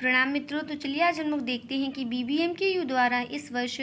प्रणाम मित्रों। तो चलिए आज हम लोग देखते हैं कि BBMKU द्वारा इस वर्ष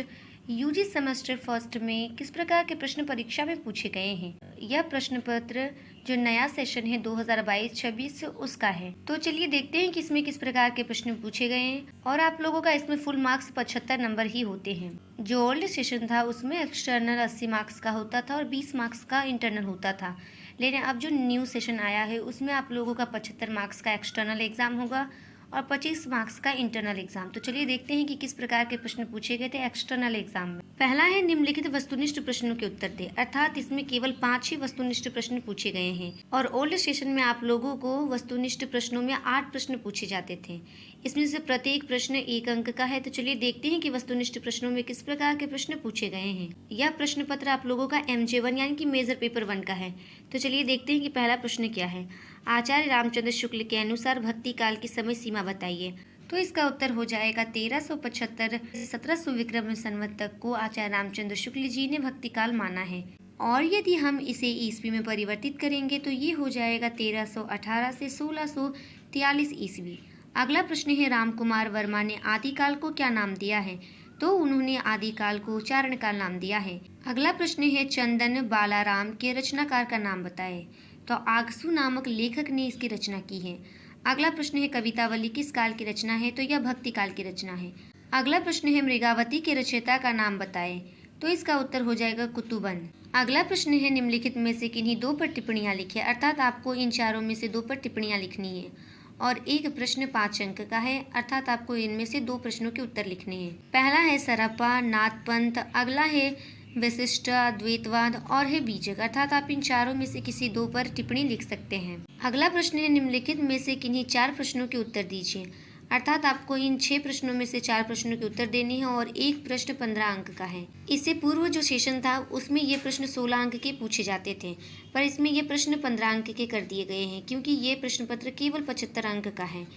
यूजी सेमेस्टर फर्स्ट में किस प्रकार के प्रश्न परीक्षा में पूछे गए हैं। यह प्रश्न पत्र जो नया सेशन है 2022-26 उसका है। तो चलिए देखते हैं कि इसमें किस प्रकार के प्रश्न पूछे गए हैं। और आप लोगों का इसमें फुल मार्क्स 75 नंबर ही होते हैं। जो ओल्ड सेशन था उसमें एक्सटर्नल 80 मार्क्स का होता था और 20 मार्क्स का इंटरनल होता था। लेकिन अब जो न्यू सेशन आया है उसमें आप लोगों का 75 मार्क्स का एक्सटर्नल एग्जाम होगा और 25 मार्क्स का इंटरनल एग्जाम। तो चलिए देखते हैं कि किस प्रकार के प्रश्न पूछे गए थे एक्सटर्नल एग्जाम में। पहला है निम्नलिखित वस्तुनिष्ठ प्रश्नों के उत्तर दे, अर्थात इसमें केवल 5 ही वस्तुनिष्ठ प्रश्न पूछे गए हैं। और ओल्ड सेशन में आप लोगों को वस्तुनिष्ठ प्रश्नों में 8 प्रश्न पूछे जाते थे। इसमें से प्रत्येक प्रश्न 1 अंक का है। तो चलिए देखते हैं कि वस्तुनिष्ठ प्रश्नों में किस प्रकार के प्रश्न पूछे गए हैं। यह प्रश्न पत्र आप लोगों का MJ1 यानी कि मेजर पेपर 1 का है। तो चलिए देखते हैं कि पहला प्रश्न क्या है। आचार्य रामचंद्र शुक्ल के अनुसार भक्ति काल की समय सीमा बताइए। तो इसका उत्तर हो जाएगा 1375 1700 विक्रम संवत तक को आचार्य रामचंद्र शुक्ल जी ने भक्ति काल माना है। और यदि हम इसे ईस्वी में परिवर्तित करेंगे तो ये हो जाएगा 1318 से 1643 ईस्वी। अगला प्रश्न है राम कुमार वर्मा ने आदिकाल को क्या नाम दिया है। तो उन्होंने आदिकाल को चारण काल नाम दिया है। अगला प्रश्न है चंदन बालाराम के रचनाकार का नाम बताएं। तो आगसू नामक लेखक ने इसकी रचना की है। अगला प्रश्न है कवितावली किस काल की रचना है। तो यह भक्ति काल की रचना है। अगला प्रश्न है मृगावती के रचयिता का नाम बताएं। तो इसका उत्तर हो जाएगा कुतुबन। अगला प्रश्न है निम्नलिखित में से किन्हीं 2 पर टिप्पणियां लिखिए, अर्थात आपको इन चारों में से 2 पर टिप्पणियां लिखनी है। और एक प्रश्न 5 अंक का है, अर्थात आपको इनमें से 2 प्रश्नों के उत्तर लिखने हैं। पहला है सरप्पा नाथपंथ, अगला है विशिष्ट द्वैतवाद और है बीजक, अर्थात आप इन चारों में से किसी 2 पर टिप्पणी लिख सकते हैं। अगला प्रश्न है निम्नलिखित में से किन्हीं 4 प्रश्नों के उत्तर दीजिए, अर्थात आपको इन 6 प्रश्नों में से 4 प्रश्नों के उत्तर देने हैं और एक प्रश्न 15 अंक का है। इससे पूर्व जो सेशन था उसमें ये प्रश्न 16 अंक के पूछे जाते थे, पर इसमें ये प्रश्न 15 अंक के कर दिए गए हैं क्योंकि ये प्रश्न पत्र केवल 75 अंक का है।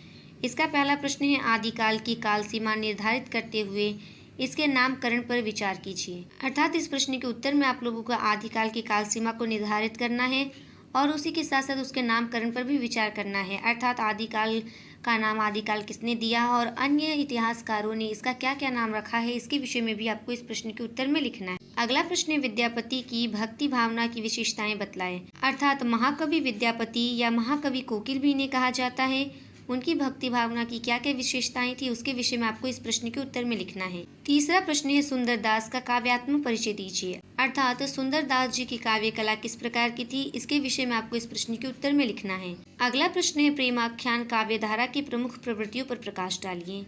इसका पहला प्रश्न है आदिकाल की काल सीमा निर्धारित करते हुए इसके नामकरण पर विचार कीजिए, अर्थात इस प्रश्न के उत्तर में आप लोगों को आदिकाल की काल सीमा को निर्धारित करना है और उसी के साथ साथ उसके नामकरण पर भी विचार करना है, अर्थात आदिकाल का नाम आदिकाल किसने दिया और अन्य इतिहासकारों ने इसका क्या क्या नाम रखा है, इसके विषय में भी आपको इस प्रश्न के उत्तर में लिखना है। अगला प्रश्न है विद्यापति की भक्ति भावना की विशेषताएं बतलाएं, अर्थात महाकवि विद्यापति या महाकवि कोकिल भी इन्हें कहा जाता है, उनकी भक्ति भावना की क्या क्या विशेषताएं थी उसके विषय में आपको इस प्रश्न के उत्तर में लिखना है। तीसरा प्रश्न है सुंदरदास का काव्यात्मक परिचय दीजिए, अर्थात सुंदरदास जी की काव्य कला किस प्रकार की थी, इसके विषय में आपको इस प्रश्न के उत्तर में लिखना है। अगला प्रश्न है प्रेमाख्यान काव्यधारा की प्रमुख प्रवृत्तियों पर प्रकाश डालिए।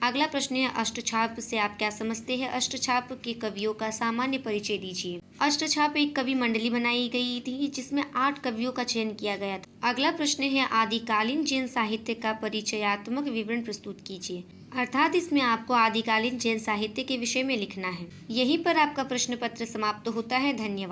अगला प्रश्न है अष्टछाप से आप क्या समझते हैं। अष्टछाप के कवियों का सामान्य परिचय दीजिए। अष्टछाप एक कवि मंडली बनाई गई थी जिसमें 8 कवियों का चयन किया गया था। अगला प्रश्न है आदिकालीन जैन साहित्य का परिचयात्मक विवरण प्रस्तुत कीजिए, अर्थात इसमें आपको आदिकालीन जैन साहित्य के विषय में लिखना है। यहीं पर आपका प्रश्न पत्र समाप्त होता है। धन्यवाद।